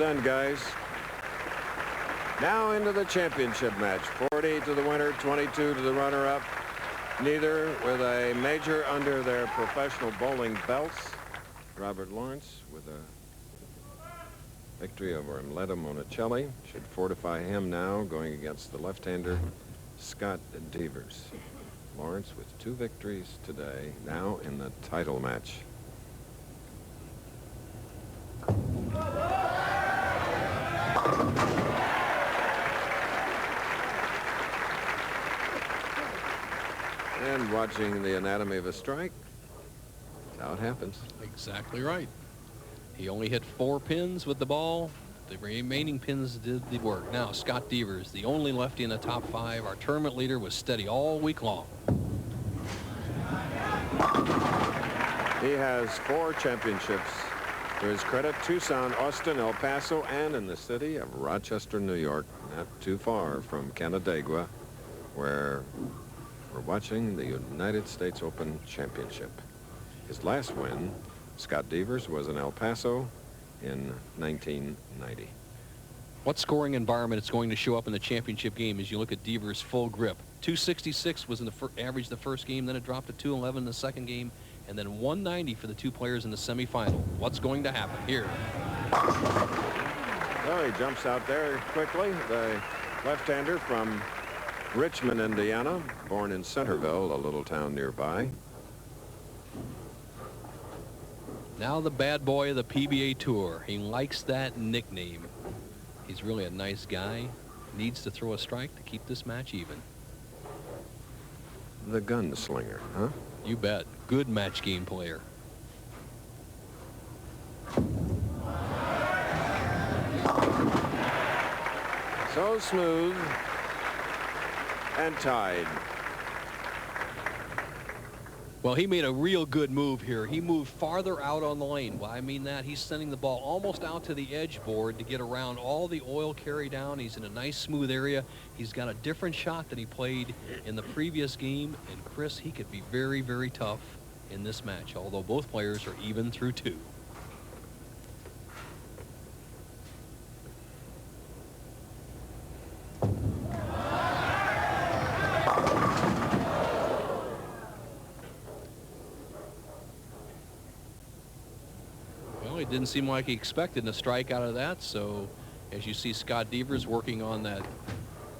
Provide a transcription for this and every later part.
done, guys. Now into the championship match. 40 to the winner, 22 to the runner-up. Neither with a major under their professional bowling belts. Robert Lawrence with a victory over Emiletta Monicelli should fortify him now going against the left-hander Scott Devers. Lawrence with 2 victories today, now in the title match. And watching the anatomy of a strike, that's how it happens. Exactly right. He only hit 4 pins with the ball. The remaining pins did the work. Now, Scott Devers, the only lefty in the top 5. Our tournament leader, was steady all week long. He has 4 championships to his credit: Tucson, Austin, El Paso, and in the city of Rochester, New York, not too far from Canandaigua, where we're watching the United States Open Championship. His last win, Scott Devers, was in El Paso in 1990. What scoring environment is going to show up in the championship game as you look at Devers' full grip? 266 was in the average the first game, then it dropped to 211 in the second game, and then 190 for the 2 players in the semifinal. What's going to happen here? Well, he jumps out there quickly. The left-hander from Richmond, Indiana, born in Centerville, a little town nearby. Now the bad boy of the PBA Tour. He likes that nickname. He's really a nice guy. Needs to throw a strike to keep this match even. The gunslinger, huh? You bet. Good match game player. So smooth and tied. Well, he made a real good move here. He moved farther out on the lane. Well, I mean that. He's sending the ball almost out to the edge board to get around all the oil carry down. He's in a nice smooth area. He's got a different shot than he played in the previous game. And Chris, he could be very, very tough in this match, although both players are even through 2. It didn't seem like he expected a strike out of that. So as you see Scott Devers working on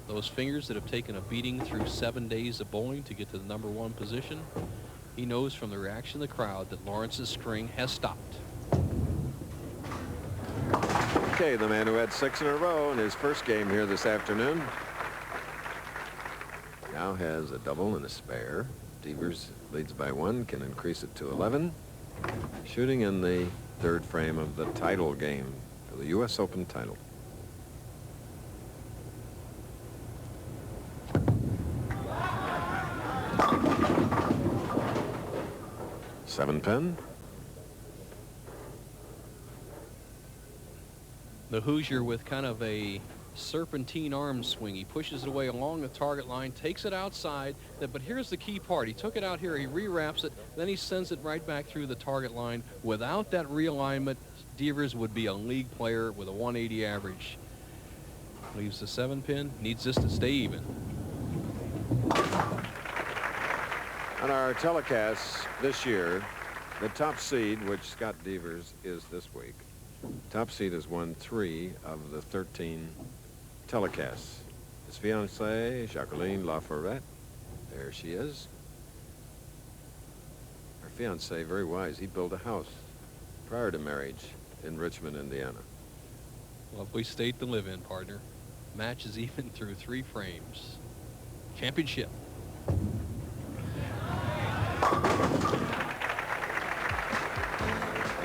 those fingers that have taken a beating through 7 days of bowling to get to the #1 position, he knows from the reaction of the crowd that Lawrence's string has stopped. Okay, the man who had 6 in a row in his first game here this afternoon now has a double and a spare. Devers leads by 1, can increase it to 11. Shooting in the 3rd frame of the title game for the U.S. Open title. Seven pin. The Hoosier with kind of a serpentine arm swing. He pushes it away along the target line, takes it outside, but here's the key part. He took it out here, he re-wraps it, then he sends it right back through the target line. Without that realignment, Devers would be a league player with a 180 average. Leaves the 7 pin, needs this to stay even. On our telecasts this year, the top seed, which Scott Devers is this week, top seed has won 3 of the 13 telecasts. His fiancée, Jacqueline Laforette, there she is. Her fiancé, very wise. He built a house prior to marriage in Richmond, Indiana. Lovely state to live in, partner. Match is even through 3 frames. Championship.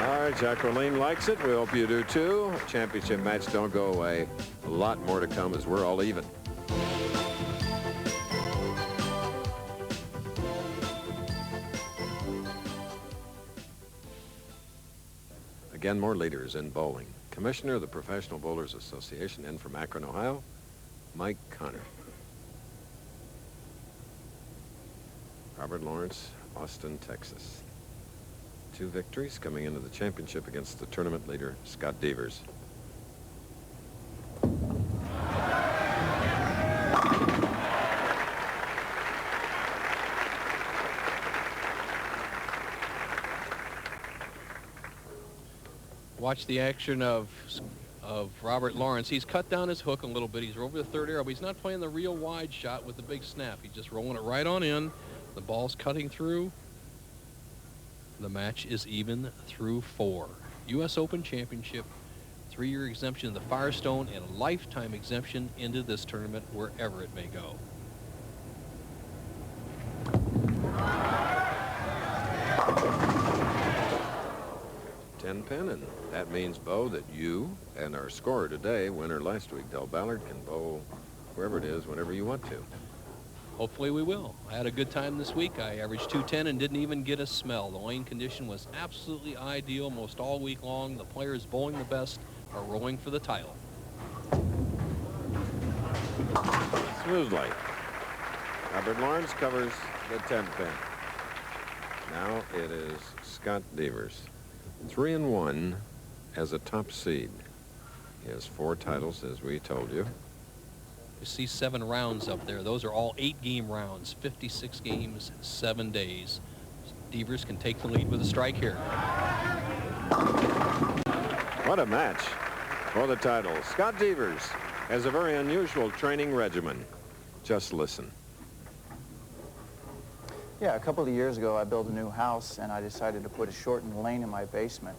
All right, Jacqueline likes it. We hope you do too. Championship match don't go away. A lot more to come as we're all even. Again, more leaders in bowling. Commissioner of the Professional Bowlers Association, in from Akron, Ohio, Mike Connor. Robert Lawrence, Austin, Texas. 2 victories coming into the championship against the tournament leader, Scott Devers. Watch the action of Robert Lawrence. He's cut down his hook a little bit. He's over the third arrow, but he's not playing the real wide shot with the big snap. He's just rolling it right on in. The ball's cutting through. The match is even through 4. U.S. Open Championship, 3-year exemption of the Firestone and a lifetime exemption into this tournament wherever it may go. Ten-pin, and that means, Bo, that you and our scorer today, winner last week, Del Ballard, can bowl wherever it is, whenever you want to. Hopefully we will. I had a good time this week. I averaged 210 and didn't even get a smell. The lane condition was absolutely ideal most all week long. The players bowling the best are rolling for the title. Smoothly. Robert Lawrence covers the 10-pin. Now it is Scott Devers. 3-1 as a top seed. He has 4 titles, as we told you. You see 7 rounds up there. Those are all 8-game rounds, 56 games, 7 days. Devers can take the lead with a strike here. What a match for the title. Scott Devers has a very unusual training regimen. Just listen. Yeah, a couple of years ago I built a new house and I decided to put a shortened lane in my basement.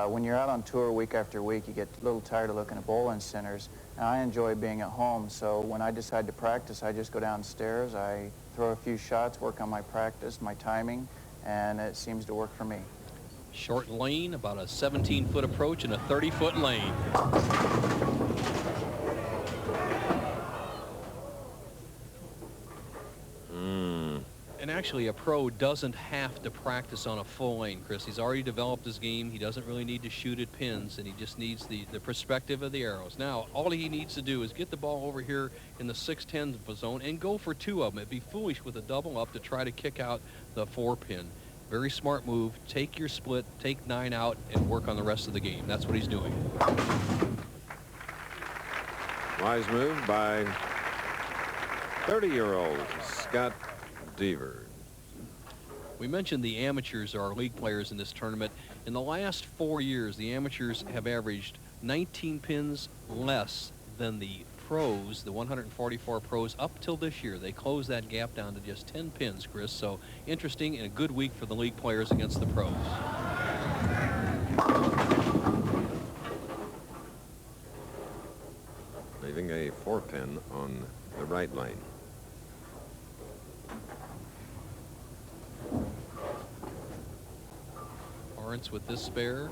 When you're out on tour week after week, you get a little tired of looking at bowling centers, and I enjoy being at home, so when I decide to practice, I just go downstairs, I throw a few shots, work on my practice, my timing, and it seems to work for me. Short lane, about a 17-foot approach and a 30-foot lane. And actually, a pro doesn't have to practice on a full lane, Chris. He's already developed his game. He doesn't really need to shoot at pins, and he just needs the perspective of the arrows. Now, all he needs to do is get the ball over here in the 6-10 zone and go for 2 of them. It'd be foolish with a double up to try to kick out the 4-pin. Very smart move. Take your split, take 9 out, and work on the rest of the game. That's what he's doing. Wise move by 30-year-old Scott Devers. We mentioned the amateurs are our league players in this tournament. In the last 4 years, the amateurs have averaged 19 pins less than the pros, the 144 pros, up till this year. They closed that gap down to just 10 pins, Chris. So interesting and a good week for the league players against the pros. Leaving a 4-pin on the right lane. Lawrence with this spare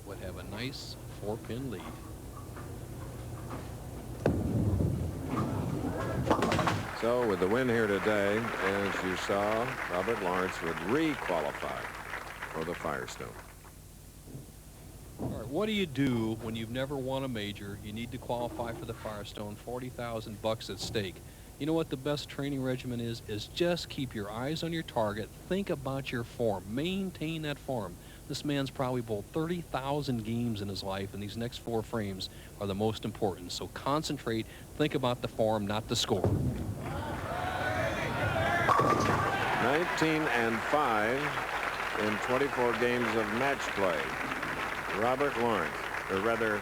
would have a nice 4-pin lead. So with the win here today, as you saw, Robert Lawrence would re-qualify for the Firestone. All right, what do you do when you've never won a major? You need to qualify for the Firestone, $40,000 at stake. You know what the best training regimen is just keep your eyes on your target. Think about your form. Maintain that form. This man's probably bowled 30,000 games in his life, and these next 4 frames are the most important. So concentrate. Think about the form, not the score. 19-5 in 24 games of match play. Robert Lawrence, or rather,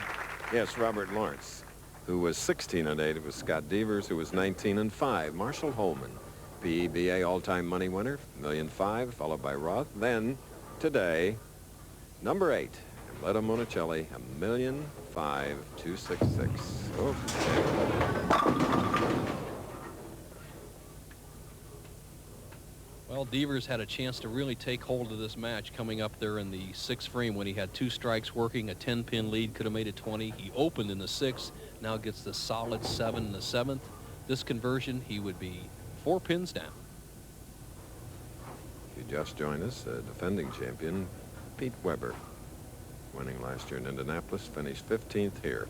yes, Robert Lawrence, who was 16-8. It was Scott Devers, who was 19-5. Marshall Holman, PBA all-time money winner, $1.5 million, followed by Roth. Then, today, number 8, Letta Monicelli, $1,500,266. Okay. Well, Devers had a chance to really take hold of this match coming up there in the 6th frame when he had 2 strikes working, a 10-pin lead, could have made it 20. He opened in the 6th, now gets the solid 7 in the 7th. This conversion, he would be 4 pins down. If you just joined us, defending champion Pete Weber, winning last year in Indianapolis, finished 15th here.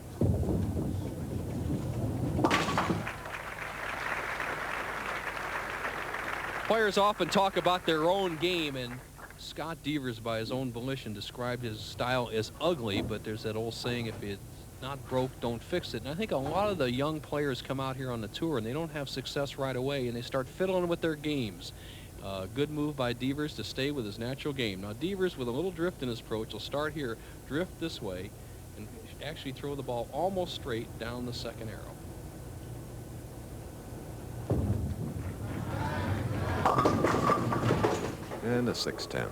Players often talk about their own game, and Scott Devers, by his own volition, described his style as ugly, but there's that old saying, if it's not broke, don't fix it. And I think a lot of the young players come out here on the tour, and they don't have success right away, and they start fiddling with their games. Good move by Devers to stay with his natural game. Now, Devers, with a little drift in his approach, will start here, drift this way and actually throw the ball almost straight down the second arrow. And a 6-10.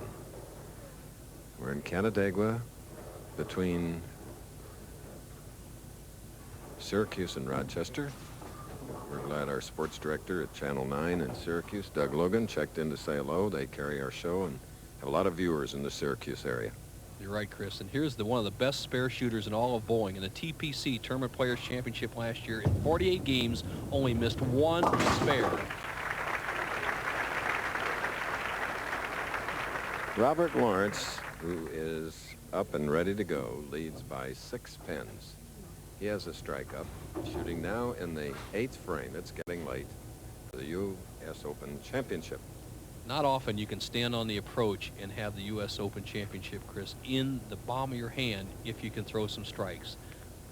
We're in Canandaigua between Syracuse and Rochester. We're glad our sports director at Channel 9 in Syracuse, Doug Logan, checked in to say hello. They carry our show and have a lot of viewers in the Syracuse area. You're right, Chris. And here's one of the best spare shooters in all of bowling. In the TPC Tournament Players Championship last year, in 48 games, only missed one spare. Robert Lawrence, who is up and ready to go, leads by 6 pins. He has a strike up, shooting now in the 8th frame. It's getting late for the U.S. Open Championship. Not often you can stand on the approach and have the U.S. Open Championship, Chris, in the palm of your hand if you can throw some strikes.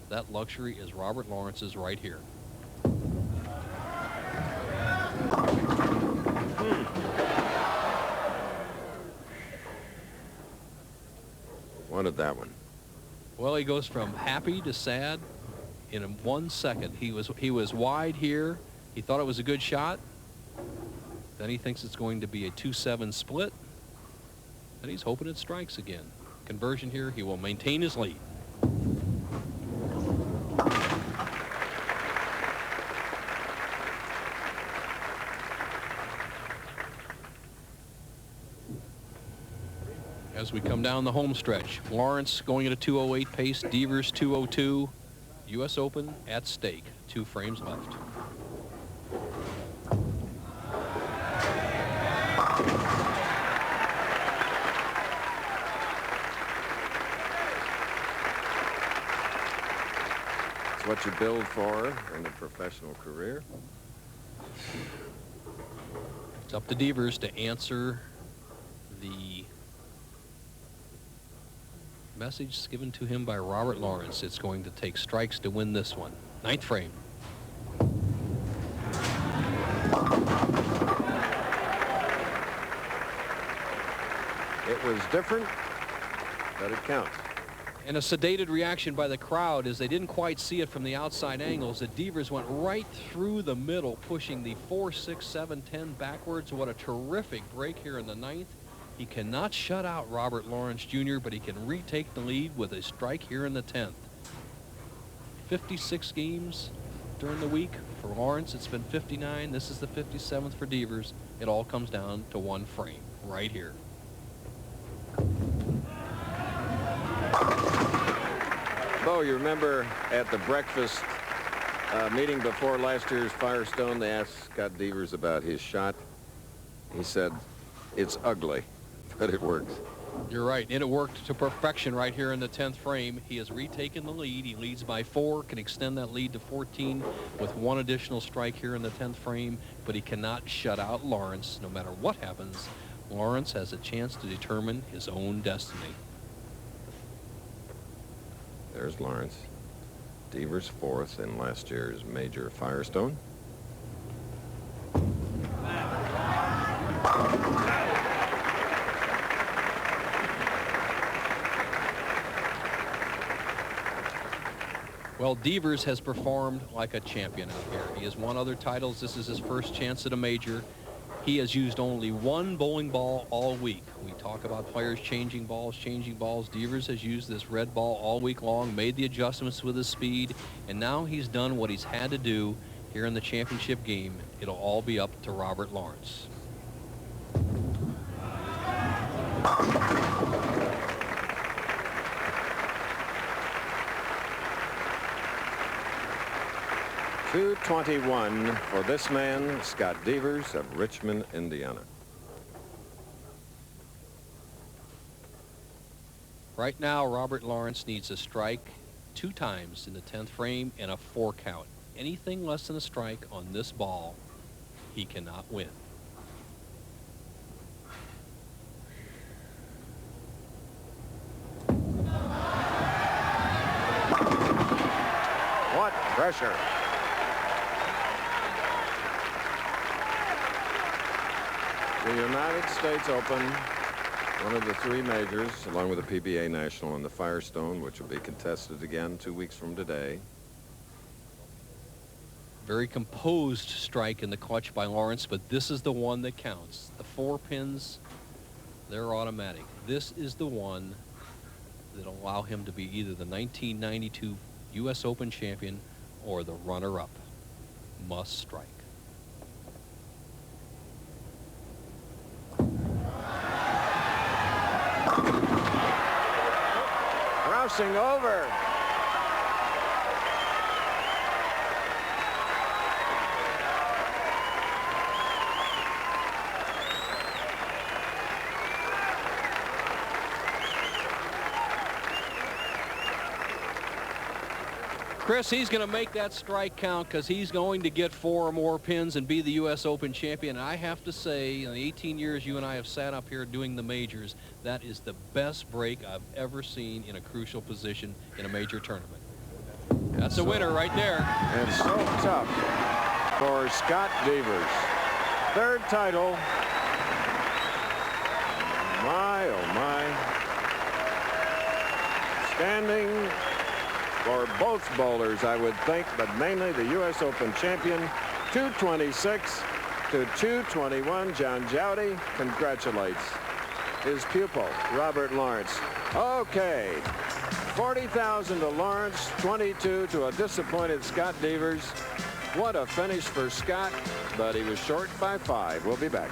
That luxury is Robert Lawrence's right here. Wanted that one. Well, he goes from happy to sad in 1 second. He was wide here. He thought it was a good shot. Then he thinks it's going to be a 2-7 split. Then he's hoping it strikes again. Conversion here, he will maintain his lead. As we come down the home stretch, Lawrence going at a 2:08 pace, Devers 2:02. U.S. Open at stake. 2 frames left. It's what you build for in a professional career. It's up to Devers to answer the message given to him by Robert Lawrence. It's going to take strikes to win this one. 9th frame. It was different, but it counts. And a sedated reaction by the crowd as they didn't quite see it from the outside angles. The Devers went right through the middle, pushing the 4, 6, 7, 10 backwards. What a terrific break here in the 9th. He cannot shut out Robert Lawrence Jr., but he can retake the lead with a strike here in the 10th. 56 games during the week for Lawrence. It's been 59. This is the 57th for Devers. It all comes down to 1 frame right here. Bo, you remember at the breakfast meeting before last year's Firestone, they asked Scott Devers about his shot. He said, "It's ugly, but it works." You're right, and it worked to perfection right here in the 10th frame. He has retaken the lead. He leads by 4, can extend that lead to 14 with 1 additional strike here in the 10th frame, but he cannot shut out Lawrence. No matter what happens, Lawrence has a chance to determine his own destiny. There's Lawrence. Devers 4th in last year's major Firestone. Well, Devers has performed like a champion out here. He has won other titles. This is his first chance at a major. He has used only 1 bowling ball all week. We talk about players changing balls. Devers has used this red ball all week long, made the adjustments with his speed, and now he's done what he's had to do here in the championship game. It'll all be up to Robert Lawrence. .221 for this man, Scott Devers of Richmond, Indiana. Right now, Robert Lawrence needs a strike 2 times in the 10th frame and a 4 count. Anything less than a strike on this ball, he cannot win. What pressure. The United States Open One of the three majors, along with the PBA National and the Firestone, which will be contested again 2 weeks from today. Very composed strike in the clutch by Lawrence, but this is the one that counts. The 4 pins, they're automatic. This is the one that'll allow him to be either the 1992 U.S. Open champion or the runner-up. Must strike. Crossing over. Chris, he's going to make that strike count because he's going to get 4 or more pins and be the U.S. Open champion. And I have to say, in the 18 years you and I have sat up here doing the majors, that is the best break I've ever seen in a crucial position in a major tournament. That's a winner right there. And so tough for Scott Devers. 3rd title. My, oh my. Standing for both bowlers, I would think, but mainly the U.S. Open champion, 226 to 221. John Jowdy congratulates his pupil, Robert Lawrence. Okay, 40,000 to Lawrence, 22 to a disappointed Scott Devers. What a finish for Scott, but he was short by 5. We'll be back.